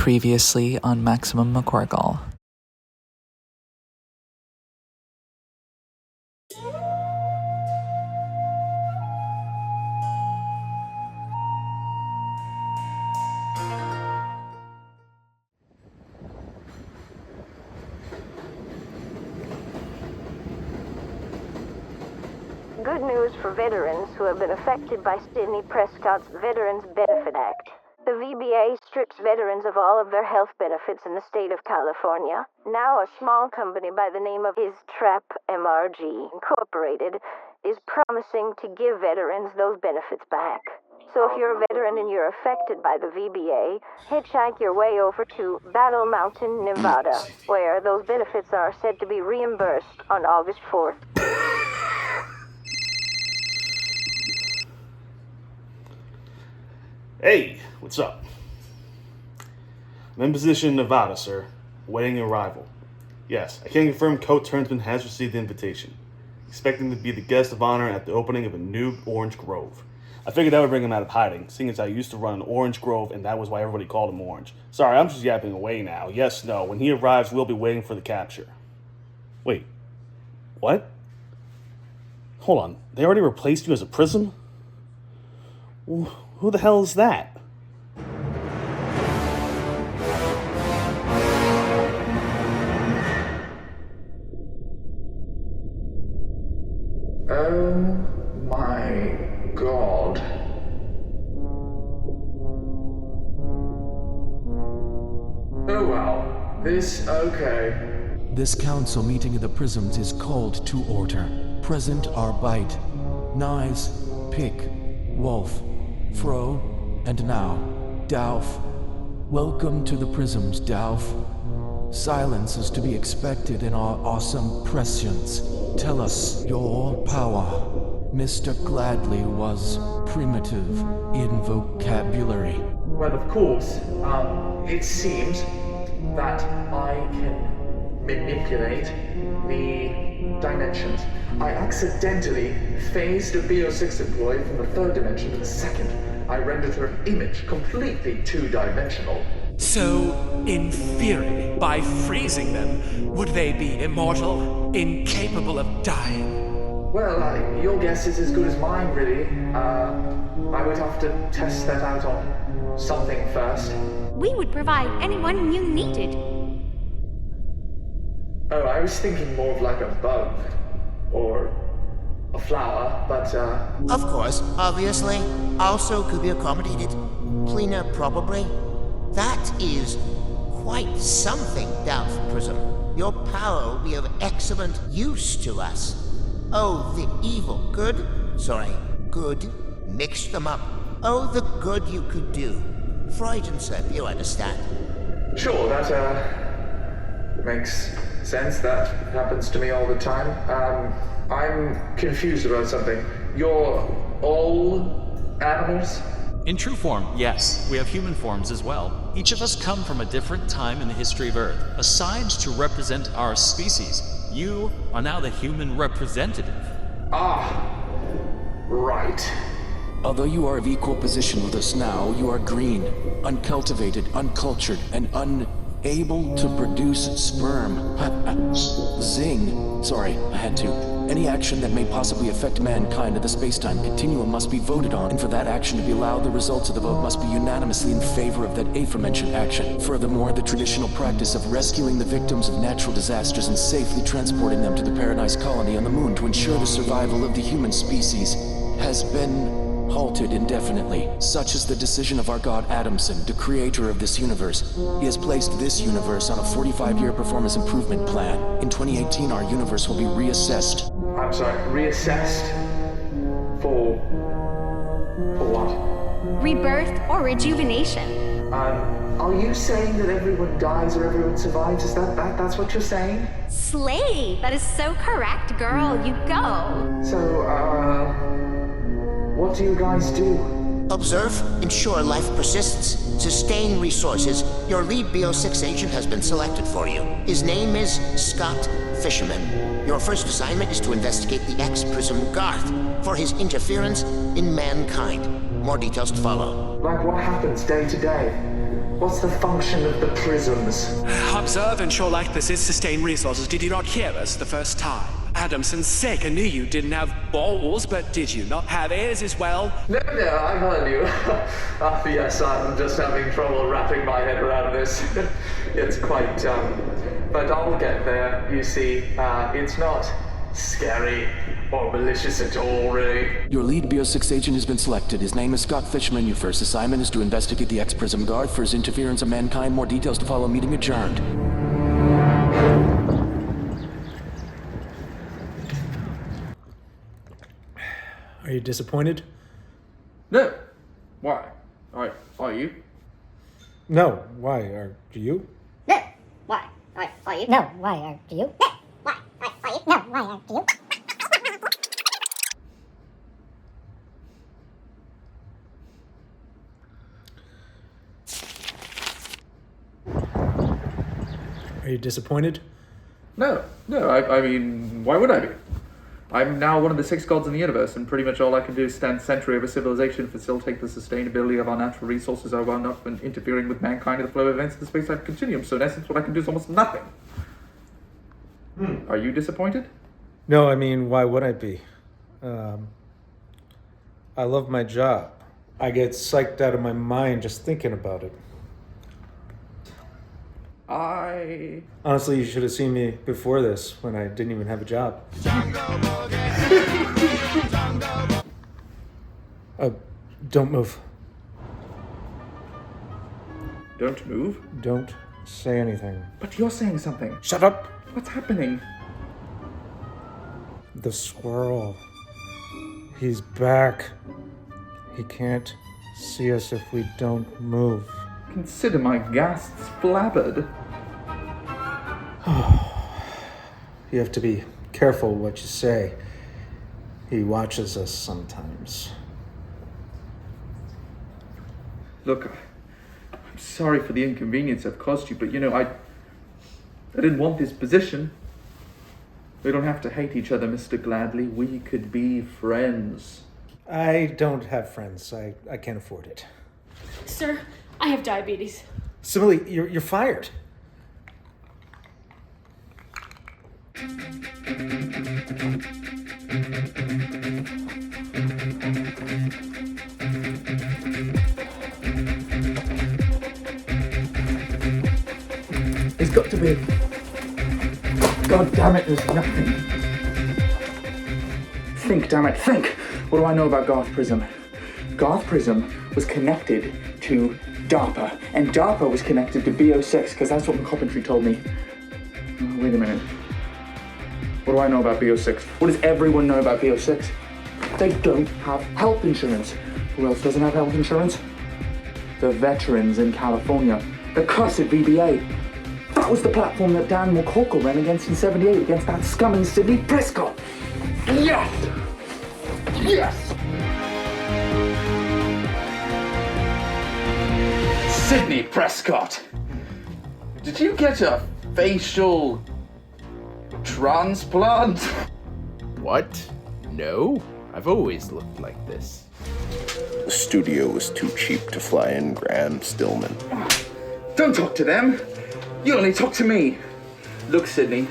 Previously on Maximum McCorkle. Good news for veterans who have been affected by Sidney Prescott's Veterans Benefit Act. The VBA strips veterans of all of their health benefits in the state of California. Now a small company by the name of IzTrap MRG Incorporated is promising to give veterans those benefits back. So if you're a veteran and you're affected by the VBA, hitchhike your way over to Battle Mountain, Nevada, where those benefits are said to be reimbursed on August 4th. Hey, what's up? I'm in position in Nevada, sir. Awaiting arrival. Yes, I can confirm Coat Turnsman has received the invitation. Expecting to be the guest of honor at the opening of a new Orange Grove. I figured that would bring him out of hiding, seeing as I used to run an Orange Grove and that was why everybody called him Orange. Sorry, I'm just yapping away now. Yes, no, when he arrives, we'll be waiting for the capture. Wait, what? Hold on, they already replaced you as a Prism? Who the hell is that? Oh my god. Oh well, okay. This council meeting of the Prisms is called to order. Present are Bite, Nyes, Pick, Wolf, Fro, and now, Dauf. Welcome to the Prisms, Dauf. Silence is to be expected in our awesome prescience. Tell us your power. Mr. Gladly was primitive in vocabulary. Well, of course, it seems that I can manipulate the dimensions. I accidentally phased a BO6 employee from the third dimension to the second. I rendered her image completely two-dimensional. So, in theory, by freezing them, would they be immortal, incapable of dying? Well, your guess is as good as mine, really. I would have to test that out on something first. We would provide anyone you needed. Oh, I was thinking more of like a bug. Or a flower, but Of course, obviously. Also could be accommodated. Cleaner, probably. That is quite something, Dauf Prism. Your power will be of excellent use to us. Oh, the evil. Good. Mix them up. Oh, the good you could do. Freudenslip, you understand. sure, that makes sense. That happens to me all the time. I'm confused about something. You're all animals? In true form, yes. We have human forms as well. Each of us come from a different time in the history of Earth, assigned to represent our species. You are now the human representative. Ah, right. Although you are of equal position with us now, you are green, uncultivated, uncultured, and unable to produce sperm. Zing. Sorry, I had to. Any action that may possibly affect mankind in the space-time continuum must be voted on, and for that action to be allowed, the results of the vote must be unanimously in favor of that aforementioned action. Furthermore, the traditional practice of rescuing the victims of natural disasters and safely transporting them to the Paradise Colony on the moon to ensure the survival of the human species has been halted indefinitely. Such is the decision of our god Adamson, the creator of this universe. He has placed this universe on a 45-year performance improvement plan. In 2018, our universe will be reassessed. I'm sorry, reassessed? For what? Rebirth or rejuvenation. Are you saying that everyone dies or everyone survives? Is that's what you're saying? Slay! That is so correct, girl. You go. So, what do you guys do? Observe, ensure life persists, sustain resources. Your lead BO6 agent has been selected for you. His name is Scott Fisherman. Your first assignment is to investigate the ex-Prism Garth for his interference in mankind. More details to follow. Like what happens day to day? What's the function of the prisms? Observe, ensure likeness, sustain resources. Did you not hear us the first time? Adamson's sake, I knew you didn't have balls, but did you not have ears as well? No, I heard you. Yes, I'm just having trouble wrapping my head around this. It's quite, but I'll get there, you see. It's not scary or malicious at all, really. Your lead BO6 agent has been selected. His name is Scott Fishman. Your first assignment is to investigate the X-Prism Guard for his interference of mankind. More details to follow. Meeting adjourned. Are you disappointed? No. Why? Are you? No. Why are you? No. Why? Are you? No. Why are you? No. Why? Are you? No. Why are you? Are you disappointed? No. I mean, why would I be? I'm now one of the 6 gods in the universe, and pretty much all I can do is stand sentry over civilization, facilitate the sustainability of our natural resources, I wound up in interfering with mankind in the flow of events of the space-time continuum. So in essence, what I can do is almost nothing. Are you disappointed? No, I mean, why would I be? I love my job. I get psyched out of my mind just thinking about it. Honestly, you should have seen me before this, when I didn't even have a job. Don't move. Don't move? Don't say anything. But you're saying something. Shut up! What's happening? The squirrel. He's back. He can't see us if we don't move. Consider my ghasts flabbered. You have to be careful what you say. He watches us sometimes. Look, I'm sorry for the inconvenience I've caused you, but I didn't want this position. We don't have to hate each other, Mr. Gladley. We could be friends. I don't have friends. I can't afford it. Sir, I have diabetes. Simile, you're fired. There's got to be. God damn it, there's nothing. Think, damn it, think! What do I know about Garth Prism? Garth Prism was connected to DARPA, and DARPA was connected to BO6, because that's what Coventry told me. Oh, wait a minute. What do I know about BO6? What does everyone know about BO6? They don't have health insurance. Who else doesn't have health insurance? The veterans in California. The cursed VBA. That was the platform that Dan McCorkle ran against in '78 against that scum in Sidney Prescott. Yes! Yes! Sidney Prescott! Did you get a facial transplant? What? No, I've always looked like this. The studio was too cheap to fly in Graham Stillman. Don't talk to them. You only talk to me. Look, Sidney,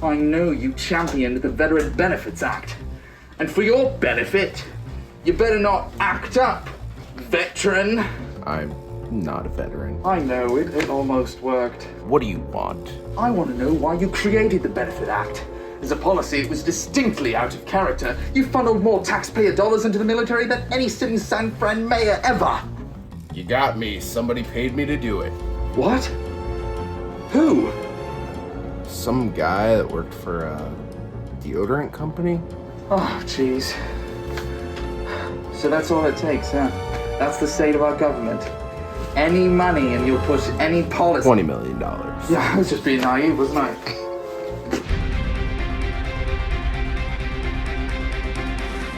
I know you championed the Veteran Benefits Act. And for your benefit, you better not act up, veteran. I'm not a veteran. I know, it almost worked. What do you want? I want to know why you created the Benefit Act. As a policy, it was distinctly out of character. You funneled more taxpayer dollars into the military than any sitting San Fran mayor ever. You got me. Somebody paid me to do it. What? Who? Some guy that worked for a deodorant company. Oh, jeez. So that's all it takes, huh? That's the state of our government. Any money and you'll push any policy. $20 million. Yeah, I was just being naive, wasn't I?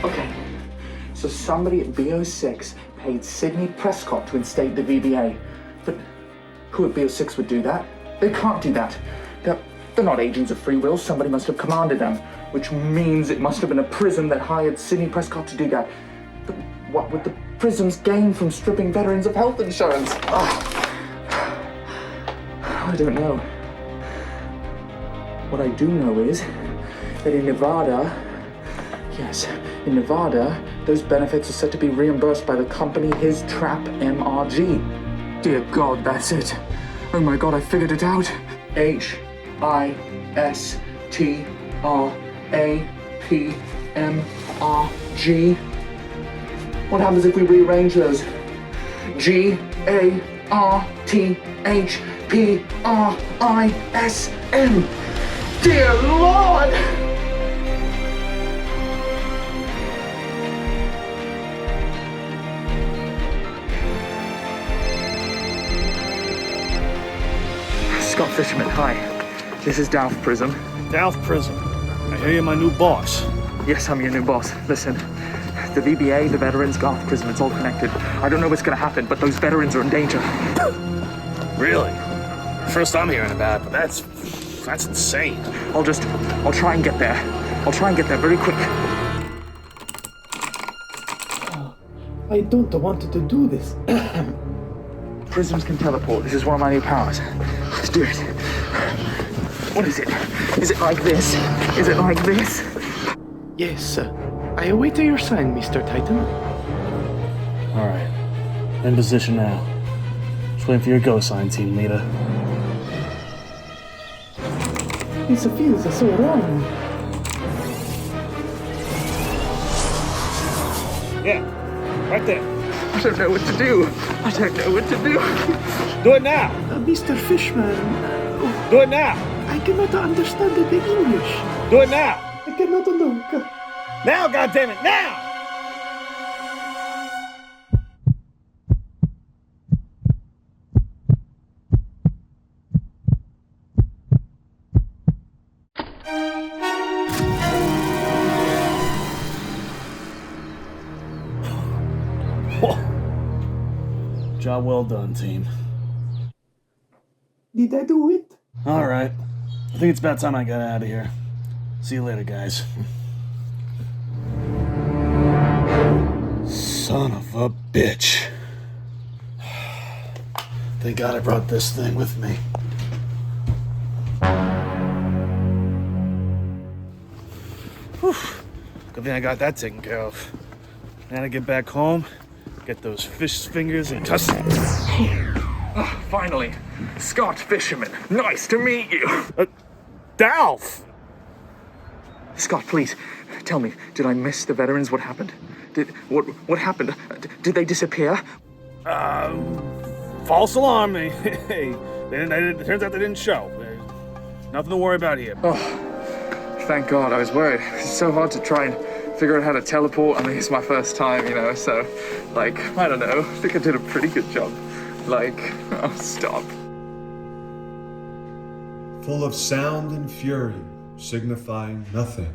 Okay, so somebody at BO6 paid Sidney Prescott to instate the VBA. But who at BO6 would do that? They can't do that. They're not agents of free will. Somebody must have commanded them, which means it must have been a Prism that hired Sidney Prescott to do that. But what would the Prisms gain from stripping veterans of health insurance? Oh. I don't know. What I do know is that in Nevada, those benefits are said to be reimbursed by the company His Trap MRG. Dear God, that's it. Oh my God, I figured it out. HISTRAPMRG. What happens if we rearrange those? GARTHPRISM. Dear Lord! Scott Fisherman, hi. This is Dalf Prism. Dalf Prism. I hear you're my new boss. Yes, I'm your new boss. Listen, the VBA, the veterans, Garth Prism, it's all connected. I don't know what's gonna happen, but those veterans are in danger. Really? First I'm hearing about it, but that's insane. I'll try and get there. I'll try and get there very quick. I don't want to do this. Prisms can teleport. This is one of my new powers. Let's do it. What is it? Is it like this? Is it like this? Yes, I await your sign, Mr. Titan. Alright. In position now. Just waiting for your go sign, team leader. This feels so wrong. Yeah, right there. I don't know what to do. I don't know what to do. Do it now. Mr. Fishman. Do it now. I cannot understand the English. Do it now. I cannot know. Now, goddammit, now! Job well done, team. Did I do it? Alright. I think it's about time I got out of here. See you later, guys. Son of a bitch. Thank God I brought this thing with me. Whew. Good thing I got that taken care of. Now to get back home, get those fish fingers and tusk. Oh, finally. Scott Fisherman. Nice to meet you. Dalf! Scott, please, tell me, did I miss the veterans? What happened? What happened? Did they disappear? False alarm. It turns out they didn't show. There's nothing to worry about here. Oh, thank God. I was worried. It's so hard to try and figure out how to teleport. I mean, it's my first time, so, I don't know. I think I did a pretty good job. Oh, stop. Full of sound and fury, signifying nothing.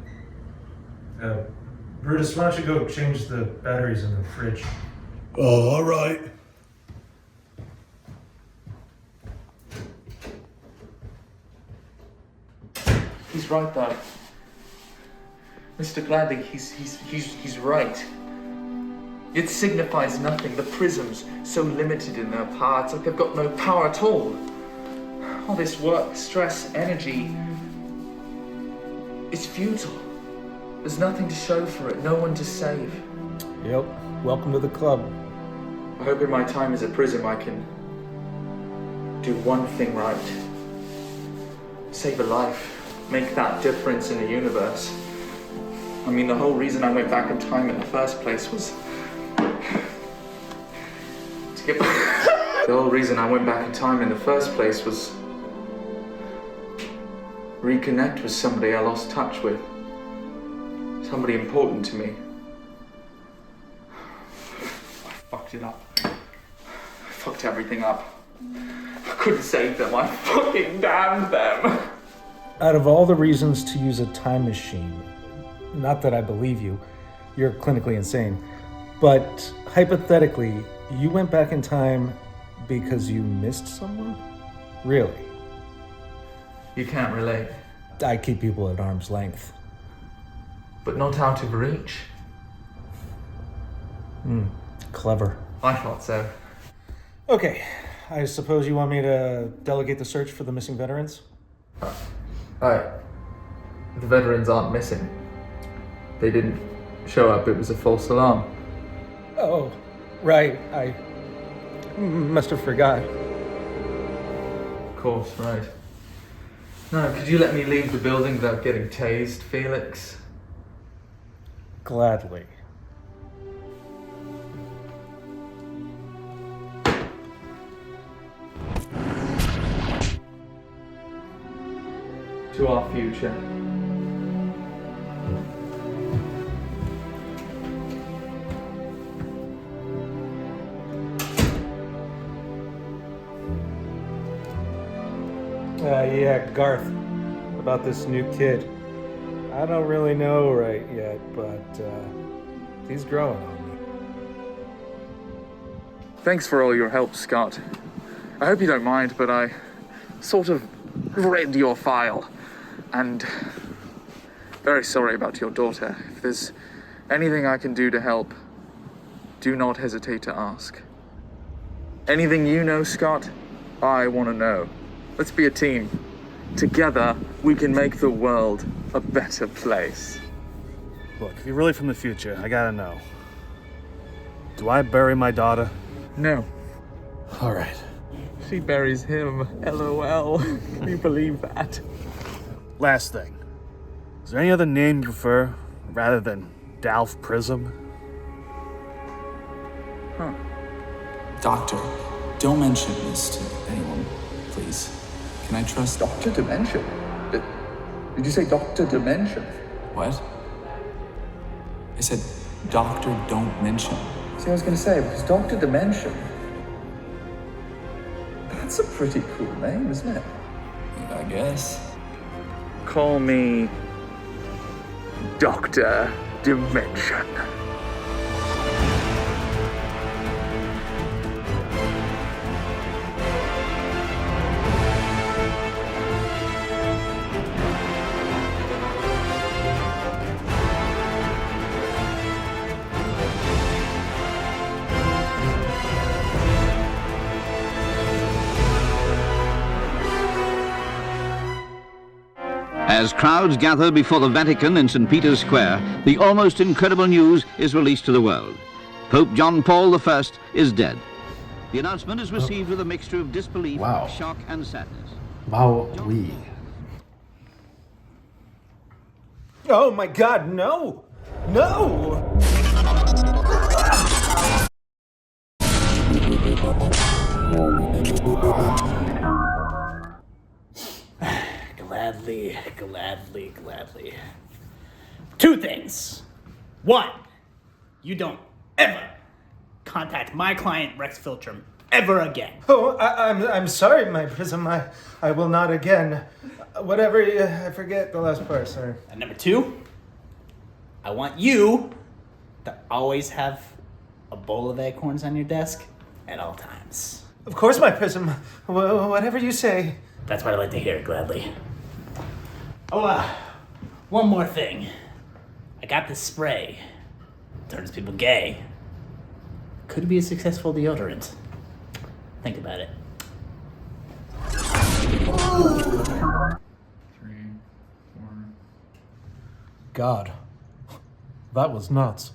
Brutus, why don't you go change the batteries in the fridge? Oh, all right. He's right, though. Mr. Gladly, he's right. It signifies nothing. The prisms, so limited in their power, it's like they've got no power at all. All this work, stress, energy, it's futile. There's nothing to show for it, no one to save. Yep, welcome to the club. I hope in my time as a prism I can do one thing right. Save a life. Make that difference in the universe. I mean, the whole reason I went back in time in the first place was to get the whole reason I went back in time in the first place was reconnect with somebody I lost touch with. Somebody important to me. I fucked it up. I fucked everything up. I couldn't save them. I fucking damned them. Out of all the reasons to use a time machine, not that I believe you, you're clinically insane, but hypothetically, you went back in time because you missed someone? Really? You can't relate. I keep people at arm's length. But not out of reach. Clever. I thought so. Okay, I suppose you want me to delegate the search for the missing veterans? The veterans aren't missing. They didn't show up, it was a false alarm. Oh, right. I must have forgot. Of course, right. No, could you let me leave the building without getting tased, Felix? Gladly. To our future. Yeah, Garth. About this new kid. I don't really know right yet, but he's growing on me. Thanks for all your help, Scott. I hope you don't mind, but I sort of read your file, and very sorry about your daughter. If there's anything I can do to help, do not hesitate to ask. Anything you know, Scott, I want to know. Let's be a team. Together, we can make the world a better place. Look, if you're really from the future, I gotta know. Do I bury my daughter? No. All right. She buries him. LOL. Can you believe that? Last thing. Is there any other name you prefer rather than Dolph Prism? Huh. Doctor, don't mention this to anyone, please. Can I trust Dr. Dimension? Did you say Dr. Dimension? What? I said, Doctor, don't mention. See, I was gonna say, because Dr. Dimension. That's a pretty cool name, isn't it? I guess. Call me Dr. Dimension. As crowds gather before the Vatican in St. Peter's Square, the almost incredible news is released to the world. Pope John Paul I is dead. The announcement is received with a mixture of disbelief, shock, and sadness. Wow, Oh my God, no! No! Gladly. Two things. One, you don't ever contact my client Rex Filtrum ever again. Oh, I'm sorry, my Prism. I will not again. Whatever, I forget the last part, sorry. And number two, I want you to always have a bowl of acorns on your desk at all times. Of course, my Prism. Whatever you say. That's what I like to hear, Gladly. Oh, one more thing. I got this spray. Turns people gay. Could be a successful deodorant. Think about it. 3, 4. God, that was nuts.